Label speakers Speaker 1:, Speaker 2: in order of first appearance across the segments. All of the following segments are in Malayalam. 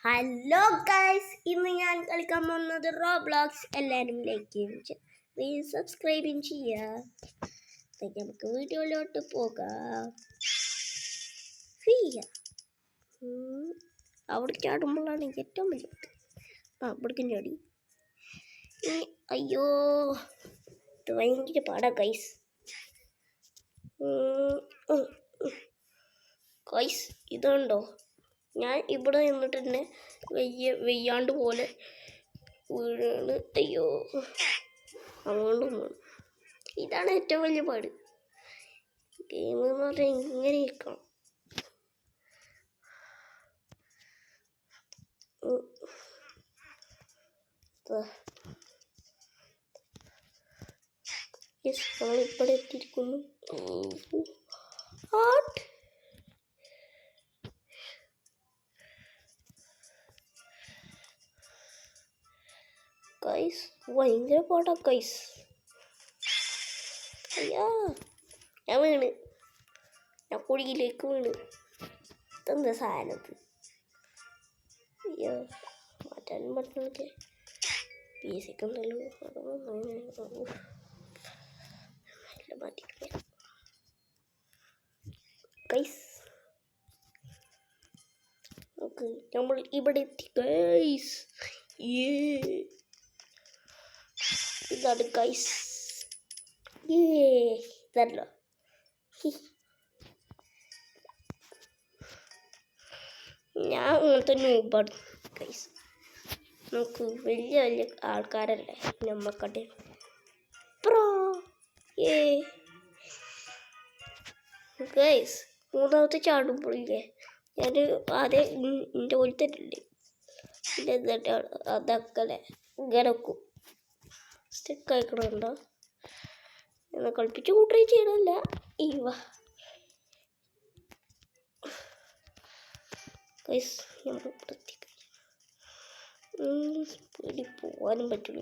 Speaker 1: ഹലോ ഗൈസ്, ഇന്ന് ഞാൻ കളിക്കാൻ പോകുന്നത് റോബ്ലോക്സ്. എല്ലാവരും ലൈക്ക് സബ്സ്ക്രൈബും ചെയ്യുക. നമുക്ക് വീഡിയോയിലോട്ട് പോകാം. അവിടെ ചാടുമ്പോഴാണ് എനിക്ക് ഏറ്റവും വലിയ അവിടേക്കും ചാടി. അയ്യോ, ഇത് ഭയങ്കര പാടാ ഗൈസ്. ഗൈസ് ഇതുണ്ടോ, ഞാൻ ഇവിടെ നിന്നിട്ട് തന്നെ വെയ്യാണ്ട് പോലെ വീഴാണ്. അയ്യോ, അങ്ങോട്ടും പോകണം. ഇതാണ് ഏറ്റവും വലിയ പാട്. ഗെയിം എന്ന് പറഞ്ഞാൽ ഇങ്ങനെ ഇരിക്കണം. നമ്മളിവിടെ എത്തിയിരിക്കുന്നു. ഗൈസ് ഭയങ്കര പാടാ ഗൈസ്. അയ്യാ, ഞാൻ വീണ്, ഞാൻ കുഴിയിലേക്ക് വീണ്. ഇതെന്താ സാധനത്ത്? അയ്യോ, മാറ്റാനും പറ്റുന്നൊക്കെ പീസിക്കുണ്ടല്ലോ. എല്ലാം മാറ്റിക്കളയാം ഗൈസ്. ഓക്കെ, നമ്മൾ ഇവിടെ എത്തി ഗൈസ്. ഇതാണ് ഗൈസ്. ഇതല്ലോ, ഞാൻ അങ്ങനത്തെ നൂബാണ് ഗൈസ്. നമുക്ക് വലിയ വലിയ ആൾക്കാരല്ലേ നമ്മക്കട്ടെ പ്രോ. ഗൈസ് മൂന്നാമത്തെ ചാടുമ്പോഴില്ലേ ഞാൻ ആദ്യം എൻ്റെ ഒലിത്തല്ലേ എന്നിട്ട് അതൊക്കെ ഗരക്കും സ്റ്റെക്ക് ആയിക്കണുണ്ടോ എന്നാൽ കളിപ്പിച്ച് കൂട്ടുകയും ചെയ്യണമല്ല. ഗൈസ് നമ്മൾ സ്പീഡിൽ പോകാനും പറ്റില്ല.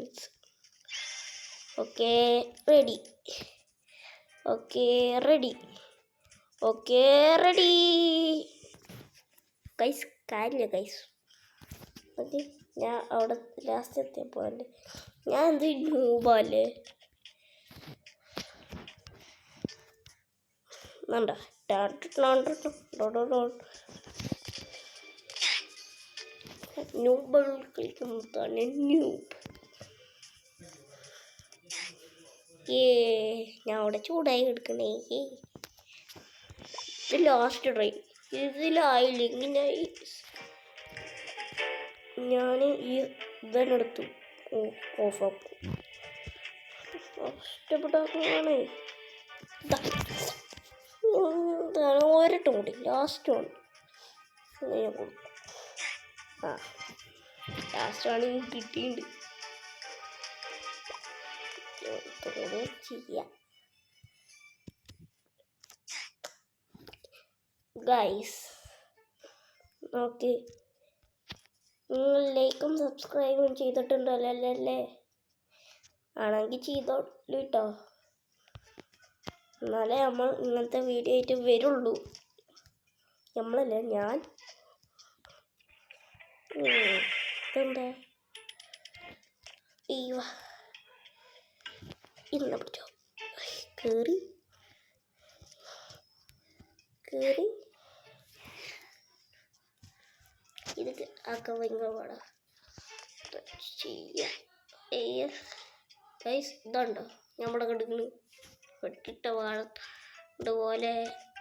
Speaker 1: Okay ready, okay ready, okay ready guys. കാര്യമില്ല ഗൈസ്. ഓക്കെ, ഞാൻ അവിടെ ലാസ്റ്റ് എത്തിയപ്പോൾ ഞാൻ എന്ത് നൂബല്ലേ വേണ്ട. നൂബ് കളിക്കുന്നതാണ് ന്യൂബ്. ഞാൻ അവിടെ ചൂടായി എടുക്കണേ. ഇത് ലാസ്റ്റ് ട്രൈ. ഇതിലായില്ലെങ്കിൽ ഞാൻ ഈ ഇതെടുത്തു ഓഫാക്കും. ഇഷ്ടപ്പെട്ടാണ്. ഒരട്ടും കൂടി ലാസ്റ്റ് ആണ് കൊടുക്കും. ലാസ്റ്റ് ആണ് കിട്ടിയിട്ടുണ്ട്. ചെയ്യാം ഗൈസ്. ഓക്കെ, നിങ്ങൾ ലൈക്കും സബ്സ്ക്രൈബും ചെയ്തിട്ടുണ്ടല്ലോ അല്ലേ? ആണെങ്കിൽ ചെയ്തോളൂ കേട്ടോ. എന്നാലേ നമ്മൾ ഇങ്ങനത്തെ വീഡിയോ ആയിട്ട് വരുള്ളൂ. നമ്മളല്ലേ ഞാൻ. ഇതെന്താ ഇന്ന പിടിച്ചോ. കേറി കേറി ഇതൊക്കെ ആക്കാൻ ഭയങ്കര പാടാ ചെയ്യാം. ഗൈസ് ഇതുണ്ടോ നമ്മുടെ കെടുക്കണ് വെട്ടിട്ട വാഴ ഇതുപോലെ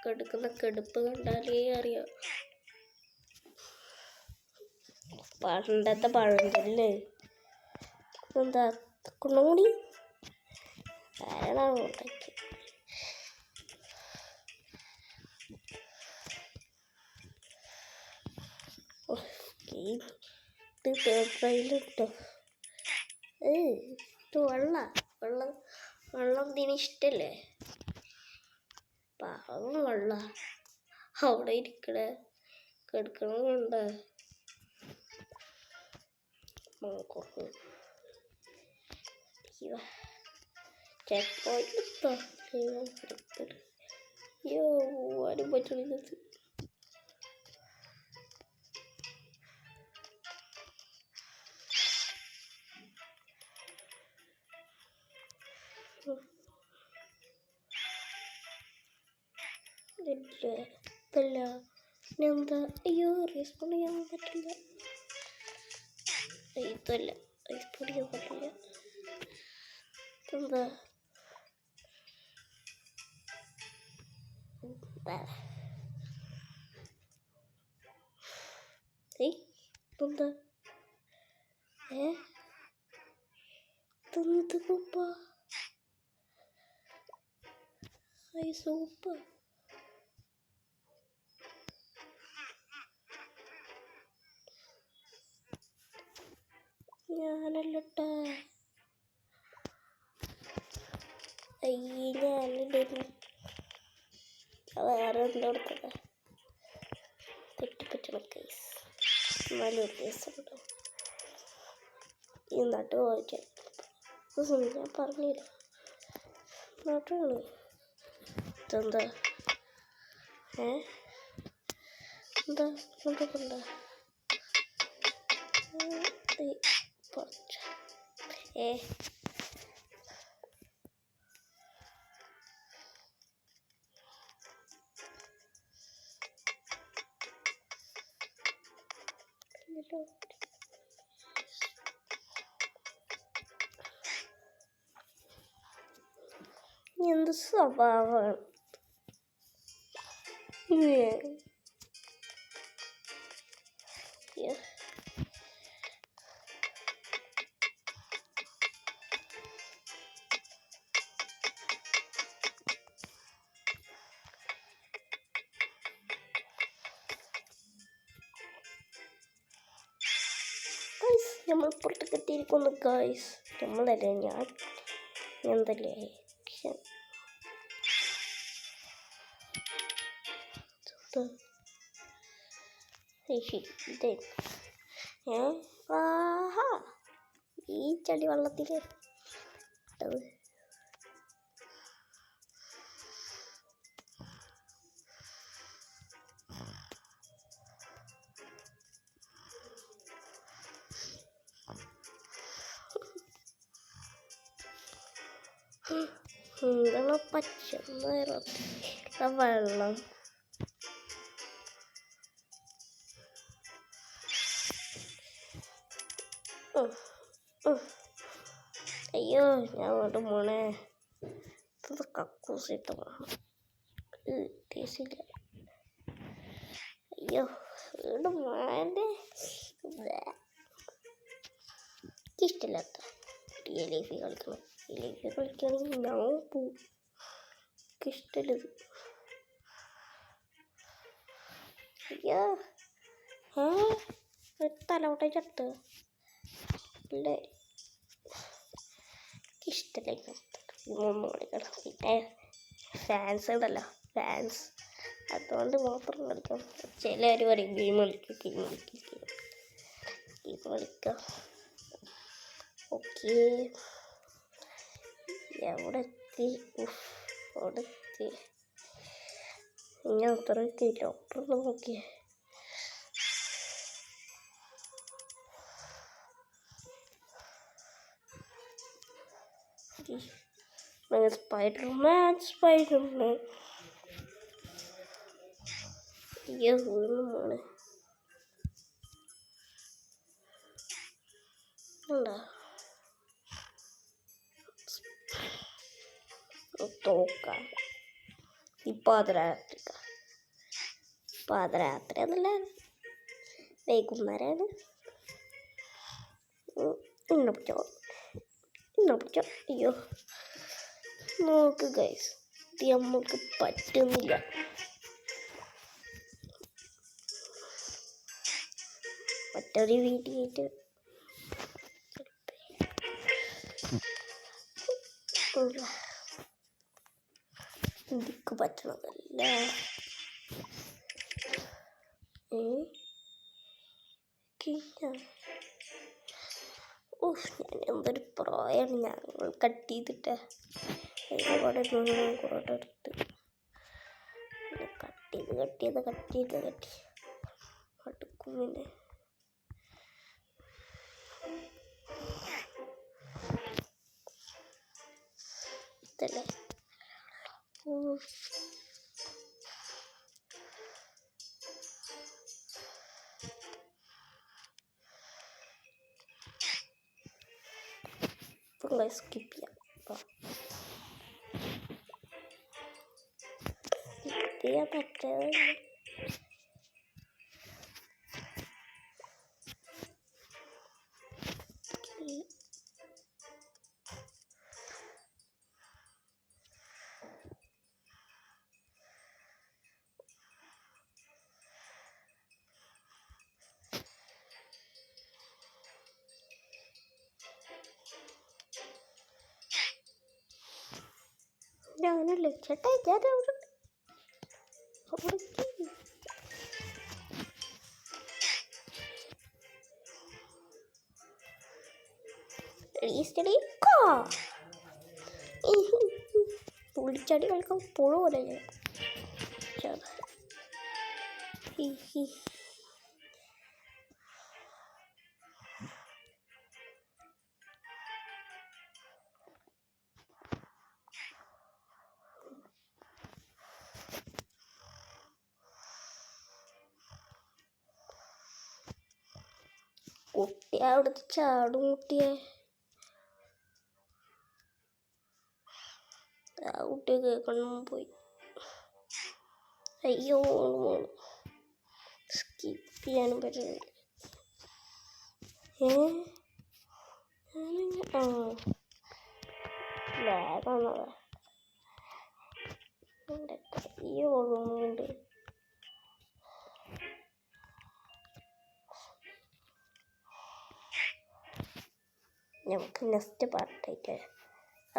Speaker 1: കെടുക്കുന്ന കെടുപ്പ് കണ്ടാലേ അറിയാം. പണ്ടത്തെ പഴഞ്ചൊല്ല് എന്താ കുണ്ണുകൂടി ആരാണോ ഉണ്ടാക്കി. ഇത് തേർഡ് ട്രൈയിലിട്ടോ. ഇത് വെള്ളം ഇതിന് ഇഷ്ടല്ലേ? പാവം വെള്ളം അവിടെ കിടക്കണമുണ്ട്. ചെക്ക് പോയിന്റ് എടുത്തോ. അയ്യോ, പോവാനും പറ്റില്ല. ഇല്ല ഇതല്ല ഇനി എന്താ? അയ്യോ റെസ്പോണ്ട് ചെയ്യാൻ പറ്റില്ല. ഇതല്ല റെസ്പോണ്ട് ചെയ്യാൻ പറ്റില്ല. എന്താ ഇതെന്താ? ഇതെന്ത് കുപ്പ? സൂപ്പർ. ഞാനല്ലട്ടാ. ഞാനില്ല. വേറെ എന്താ കൊടുത്തത്? തെറ്റിപ്പറ്റണ കേസ്. നല്ലൊരു കേസ് ഉണ്ടോ ഈ നാട്ടു പോയിക്കാൻ? ഞാൻ പറഞ്ഞില്ല നാട്ടാണ്. ഇതെന്താ? എന്താ കൊണ്ടൊക്കെണ്ട? എന്ത് സ്വഭാവമാണ്? നമ്മൾ പുറത്തൊക്കെ എത്തിയിരിക്കുന്നു ഗൈസ്. നമ്മളല്ലേ ഞാൻ എന്തല്ലേ ഈ ചടി വെള്ളത്തില് എന്താണ് പച്ച വെള്ളം? അയ്യോ ഞാൻ അങ്ങോട്ട് പോണേ. കക്കൂസിട്ട് ടേസ്റ്റില്ല. അയ്യോ വീട് മോനെ ഇഷ്ടമില്ലാത്ത ലൈഫ് കളിക്കണം. ലൈഫ് കളിക്കുകയാണെങ്കിൽ ഞാൻ പോവും. ഇഷ്ടമില്ലത്. അയ്യോ തലോട്ടെ ചത്ത് അല്ലേ? ഇഷ്ടമില്ല കളിക്കണം. പിന്നെ ഫാൻസ് ഉണ്ടല്ലോ, ഫാൻസ്, അതുകൊണ്ട് മാത്രം കളിക്കാം. ചിലർ പറയും ഗെയിം കളിക്കാം. ഓക്കെ എവിടെ എത്തി? അവിടെ എത്തി. ഞാൻ അത്ര എത്തിയില്ല. അപ്പുറത്ത് നോക്കിയേ. സ്പൈഡർമാൻ അയ്യോ വീണുമാണ്. എന്താ തോക്ക പാതിരാത്രി എന്നല്ല, വൈകുന്നേരമാണ്. ഇന്ന പിടിച്ചോ. അയ്യോ നോക്ക് ഗൈസ്, ഇത് നമുക്ക് പറ്റുന്നില്ല. മറ്റൊരു വീട്ടിൽ എനിക്ക് പറ്റണതല്ല. ഞാൻ എന്തൊരു പ്രായമാണ്. ഞങ്ങൾ കട്ട് ചെയ്തിട്ട് ഒരുപാട് കുറോട്ട എടുത്ത് കട്ട് ചെയ്ത് അടുക്കും. പിന്നെ ഇതല്ലേ സ്കിപ്പ് ചെയ്യാം. ചെയ്യാൻ പറ്റാതെ ഞാനല്ലേ ചേട്ടാ ഞാൻ അവിടെ പുളിച്ചടി കളിക്കാൻ പുഴ കുട്ടി അവിടുത്തെ ചാടും കുട്ടിയെ ആ കുട്ടിയെ കേൾക്കണം പോയി. അയ്യോ സ്കിപ്പ് ചെയ്യാനും പറ്റില്ല. ലാഗാണത്. എൻ്റെ കൈ ഓടുന്നുണ്ട്. നമുക്ക് നെക്സ്റ്റ് പാർട്ടായിട്ട്.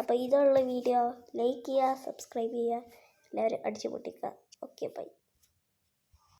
Speaker 1: അപ്പോൾ ഇതുള്ള വീഡിയോ ലൈക്ക് ചെയ്യുക, സബ്സ്ക്രൈബ് ചെയ്യുക, എല്ലാവരും അടിച്ചു പൊട്ടിക്കുക. Okay by.